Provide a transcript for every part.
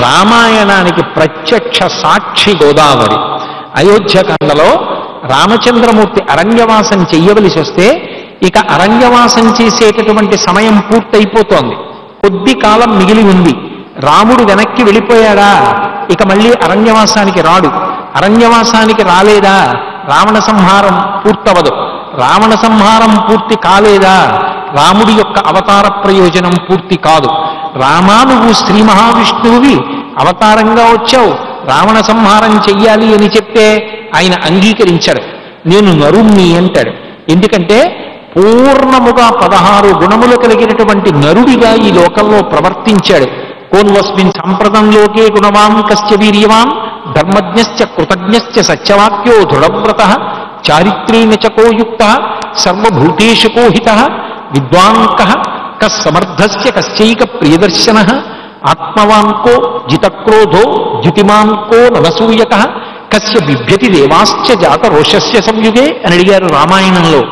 రామాయణానికి ప్రత్యక్ష సాక్షి గోదావరి. అయోధ్యకాండలో రామచంద్రమూర్తి అరణ్యవాసం చెయ్యవలసి వస్తే ఇక అరణ్యవాసం చేసేటటువంటి సమయం పూర్తయిపోతోంది, కొద్ది కాలం మిగిలి ఉంది. రాముడు వెనక్కి వెళ్ళిపోయాడా, ఇక మళ్ళీ అరణ్యవాసానికి రాడు. అరణ్యవాసానికి రాలేదా, రావణ సంహారం పూర్తవదు. రావణ సంహారం పూర్తి కాలేదా, రాముడి యొక్క అవతార ప్రయోజనం పూర్తి కాదు. రామా, నువ్వు శ్రీ మహావిష్ణువువి, అవతారంగా వచ్చావు, రావణ సంహారం చెయ్యాలి అని చెప్తే ఆయన అంగీకరించాడు. నేను నరుణ్ణి అంటాడు. ఎందుకంటే పూర్ణముగా 16 గుణములు కలిగినటువంటి నరుడిగా ఈ లోకంలో ప్రవర్తించాడు. కోన్వస్మిన్ సంప్రదంలోకే గుణవాన్ కస్య వీర్యవాన్ ధర్మజ్ఞశ్చ కృతజ్ఞశ్చ సత్యవాక్యో దృఢవ్రతః చారిత్రేణ చ కోయుక్త సర్వభూతేషు కోహితః విద్వాంకః కస్సమర్థస్య కశ్చైక ప్రియదర్శనః ఆత్మవాన్కో జితక్రోధో ద్యుతిమాన్కో ననసూయకః కస్య బిభ్యతి దేవాశ్చ జాత రోషస్య సంయుగే అని అడిగారు రామాయణంలో.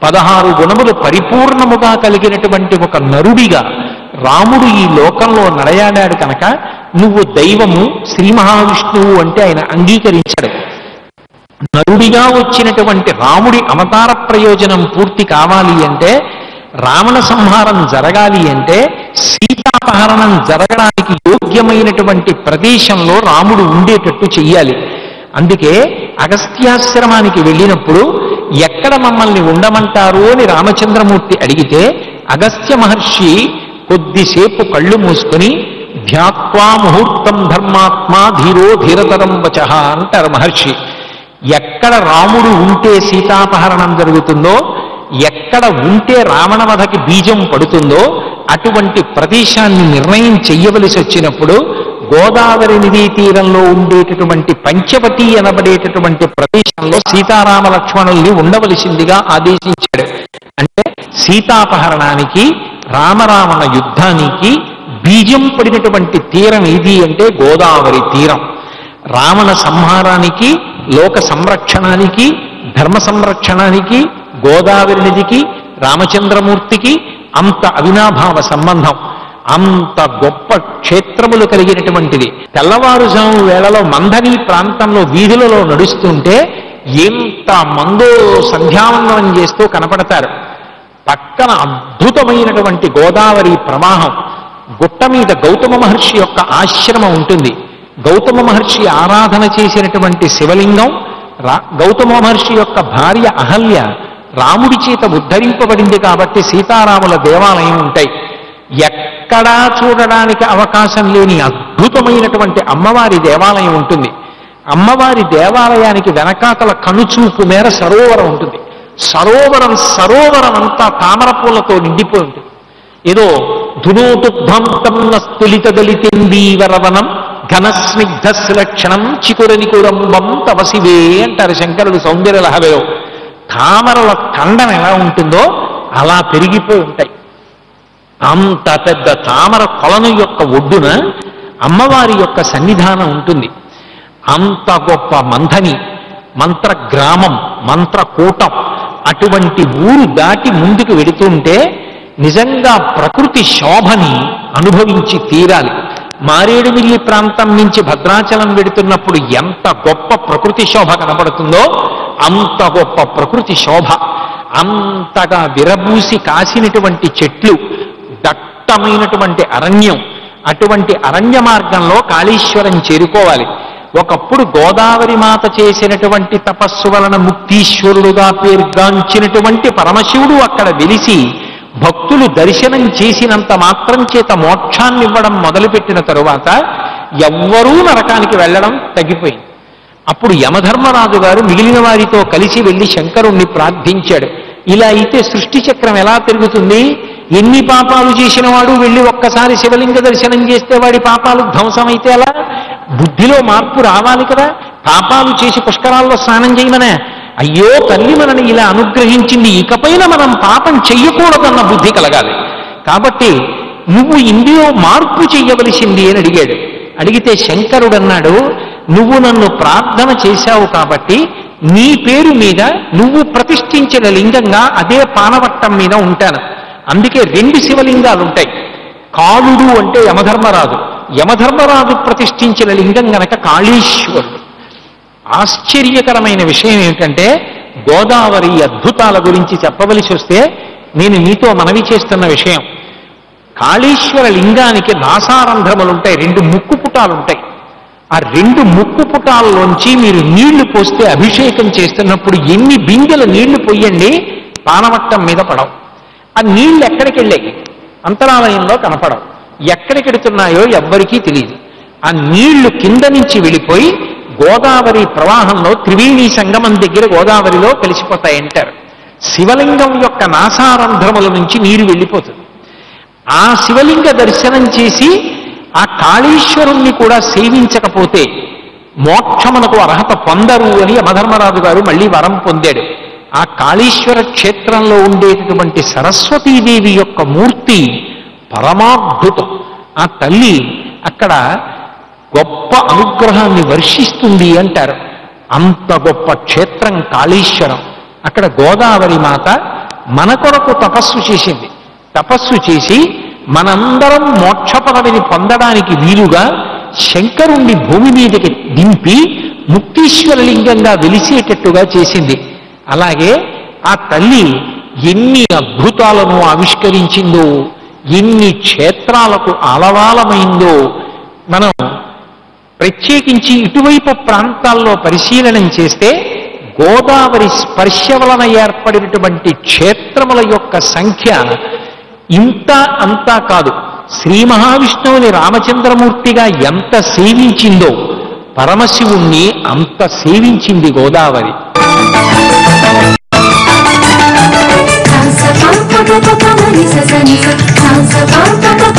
16 గుణములు పరిపూర్ణముగా కలిగినటువంటి ఒక నరుడిగా రాముడు ఈ లోకంలో నడయాడాడు కనుక నువ్వు దైవము శ్రీ మహావిష్ణువు అంటే ఆయన అంగీకరించాడు. నరుడిగా వచ్చినటువంటి రాముడి అవతార ప్రయోజనం పూర్తి కావాలి అంటే, రావణ సంహారం జరగాలి అంటే, సీతాపహరణం జరగడానికి యోగ్యమైనటువంటి ప్రదేశంలో రాముడు ఉండేటట్టు చెయ్యాలి. అందుకే అగస్త్యాశ్రమానికి వెళ్ళినప్పుడు ఎక్కడ మమ్మల్ని ఉండమంటారు అని రామచంద్రమూర్తి అడిగితే అగస్త్య మహర్షి కొద్దిసేపు కళ్ళు మూసుకొని ధ్యాత్వా ముహూర్తం ధర్మాత్మా ధీరో ధీరతరం వచః అంటారు మహర్షి. ఎక్కడ రాముడు ఉంటే సీతాపహరణం జరుగుతుందో, ఎక్కడ ఉంటే రావణవధకి బీజం పడుతుందో అటువంటి ప్రదేశాన్ని నిర్ణయం చెయ్యవలసి వచ్చినప్పుడు గోదావరి నదీ తీరంలో ఉండేటటువంటి పంచవటి అనబడేటటువంటి ప్రదేశంలో సీతారామ లక్ష్మణుల్ని ఉండవలసిందిగా ఆదేశించాడు. అంటే సీతాపహరణానికి రామరావణ యుద్ధానికి బీజం పడినటువంటి తీరం ఏది అంటే గోదావరి తీరం. రావణ సంహారానికి, లోక సంరక్షణానికి, ధర్మ సంరక్షణానికి గోదావరి నదికి రామచంద్రమూర్తికి అంత అవినాభావ సంబంధం. అంత గొప్ప క్షేత్రములు కలిగినటువంటిది. తెల్లవారుజాము వేళలో మందనీ ప్రాంతంలో వీధులలో నడుస్తుంటే ఎంత మందో సంధ్యావందనం చేస్తూ కనపడతారు. పక్కన అద్భుతమైనటువంటి గోదావరి ప్రవాహం, గుట్ట మీద గౌతమ మహర్షి యొక్క ఆశ్రమం ఉంటుంది. గౌతమ మహర్షి ఆరాధన చేసినటువంటి శివలింగం, గౌతమ మహర్షి యొక్క భార్య అహల్య రాముడి చేత ఉద్ధరింపబడింది కాబట్టి సీతారాముల దేవాలయం ఉంటాయి. ఎక్కడా చూడడానికి అవకాశం లేని అద్భుతమైనటువంటి అమ్మవారి దేవాలయం ఉంటుంది. అమ్మవారి దేవాలయానికి వెనకాతల కనుచూపు మేర సరోవరం ఉంటుంది. సరోవరం అంతా తామర పూలతో నిండిపోయి ఉంటుంది. ఏదో ధునోతుభ్వంతం స్థులిత దళితేందీవరవనం ఘనస్నిగ్ధ సులక్షణం చికురనికురంబం తవసివే అంటారు శంకరుడు సౌందర్యలహరిలో. తామరల ఖండం ఎలా ఉంటుందో అలా పెరిగిపోయి ఉంటాయి. అంత పెద్ద తామర కొలను యొక్క ఒడ్డున అమ్మవారి యొక్క సన్నిధానం ఉంటుంది. అంత గొప్ప మంథని, మంత్రగ్రామం, మంత్రకూటం అటువంటి ఊరు దాటి ముందుకు వెడుతుంటే నిజంగా ప్రకృతి శోభని అనుభవించి తీరాలి. మారేడుమిల్లి ప్రాంతం నుంచి భద్రాచలం వెడుతున్నప్పుడు ఎంత గొప్ప ప్రకృతి శోభ కనపడుతుందో అంత గొప్ప ప్రకృతి శోభ. అంతగా విరబూసి కాసినటువంటి చెట్లు, దట్టమైనటువంటి అరణ్యం. అటువంటి అరణ్య మార్గంలో కాళేశ్వరం చేరుకోవాలి. ఒకప్పుడు గోదావరి మాత చేసినటువంటి తపస్సు వలన ముక్తీశ్వరుడుగా పేర్గాంచినటువంటి పరమశివుడు అక్కడ వెలిసి భక్తులు దర్శనం చేసినంత మాత్రం చేత మోక్షాన్ని ఇవ్వడం మొదలుపెట్టిన తరువాత ఎవ్వరూ నరకానికి వెళ్ళడం తగ్గిపోయింది. అప్పుడు యమధర్మరాజు గారు మిగిలిన వారితో కలిసి వెళ్ళి శంకరుణ్ణి ప్రార్థించాడు. ఇలా అయితే సృష్టి చక్రం ఎలా తిరుగుతుంది? ఎన్ని పాపాలు చేసిన వాడు వెళ్ళి ఒక్కసారి శివలింగ దర్శనం చేస్తే వాడి పాపాలు ధ్వంసమైతే అలా? బుద్ధిలో మార్పు రావాలి కదా. పాపాలు చేసి పుష్కరాల్లో స్నానం చేయమనే, అయ్యో తల్లి మనని ఇలా అనుగ్రహించింది, ఇకపైన మనం పాపం చెయ్యకూడదన్న బుద్ధి కలగాలి. కాబట్టి నువ్వు ఇందులో మార్పు చెయ్యవలసింది అని అడిగాడు. అడిగితే శంకరుడు అన్నాడు, నువ్వు నన్ను ప్రార్థన చేశావు కాబట్టి నీ పేరు మీద నువ్వు ప్రతిష్ఠించిన లింగంగా అదే పానవట్టం మీద ఉంటాను. అందుకే 2 శివలింగాలు ఉంటాయి. కాళుడు అంటే యమధర్మరాజు, యమధర్మరాజు ప్రతిష్ఠించిన లింగం గనక కాళేశ్వరుడు. ఆశ్చర్యకరమైన విషయం ఏమిటంటే, గోదావరి అద్భుతాల గురించి చెప్పవలసి వస్తే నేను మీతో మనవి చేస్తున్న విషయం, కాళేశ్వర లింగానికి నాసారంధ్రములుంటాయి, 2 ముక్కుపుటాలుంటాయి. ఆ 2 ముక్కుపుటాల్లోంచి మీరు నీళ్లు పోస్తే అభిషేకం చేస్తున్నప్పుడు ఎన్ని బిందెల నీళ్లు పొయ్యండి, పానవట్టం మీద పడవు. ఆ నీళ్లు ఎక్కడికి వెళ్ళాయి? అంతరాలయంలో కనపడవు. ఎక్కడికెడుతున్నాయో ఎవ్వరికీ తెలియదు. ఆ నీళ్లు కింద నుంచి వెళ్ళిపోయి గోదావరి ప్రవాహంలో త్రివేణి సంగమం దగ్గర గోదావరిలో కలిసిపోతాయంటారు. శివలింగం యొక్క నాసారంధ్రముల నుంచి నీరు వెళ్ళిపోతుంది. ఆ శివలింగ దర్శనం చేసి ఆ కాళేశ్వరుణ్ణి కూడా సేవించకపోతే మోక్షమునకు అర్హత పొందరు అని యమధర్మరాజు గారు మళ్ళీ వరం పొందాడు. ఆ కాళేశ్వర క్షేత్రంలో ఉండేటటువంటి సరస్వతీదేవి యొక్క మూర్తి పరమాద్భుతం. ఆ తల్లి అక్కడ గొప్ప అనుగ్రహాన్ని వర్షిస్తుంది అంటారు. అంత గొప్ప క్షేత్రం కాళేశ్వరం. అక్కడ గోదావరి మాత మన కొరకు తపస్సు చేసింది. తపస్సు చేసి మనందరం మోక్ష పదవిని పొందడానికి వీలుగా శంకరుణ్ణి భూమి మీదకి దింపి ముక్తీశ్వరలింగంగా వెలిసేటట్టుగా చేసింది. అలాగే ఆ తల్లి ఎన్ని అద్భుతాలను ఆవిష్కరించిందో, ఎన్ని క్షేత్రాలకు ఆలవాలమైందో మనం ప్రత్యేకించి ఇటువైపు ప్రాంతాల్లో పరిశీలనం చేస్తే గోదావరి స్పర్శ వలన ఏర్పడినటువంటి క్షేత్రముల యొక్క సంఖ్య ఇంత అంతా కాదు. శ్రీ మహావిష్ణువుని రామచంద్రమూర్తిగా ఎంత సేవించిందో పరమశివుణ్ణి అంత సేవించింది Godavari. Sa pa pa pa pa pa ma ni sa sa ni sa sa pa pa pa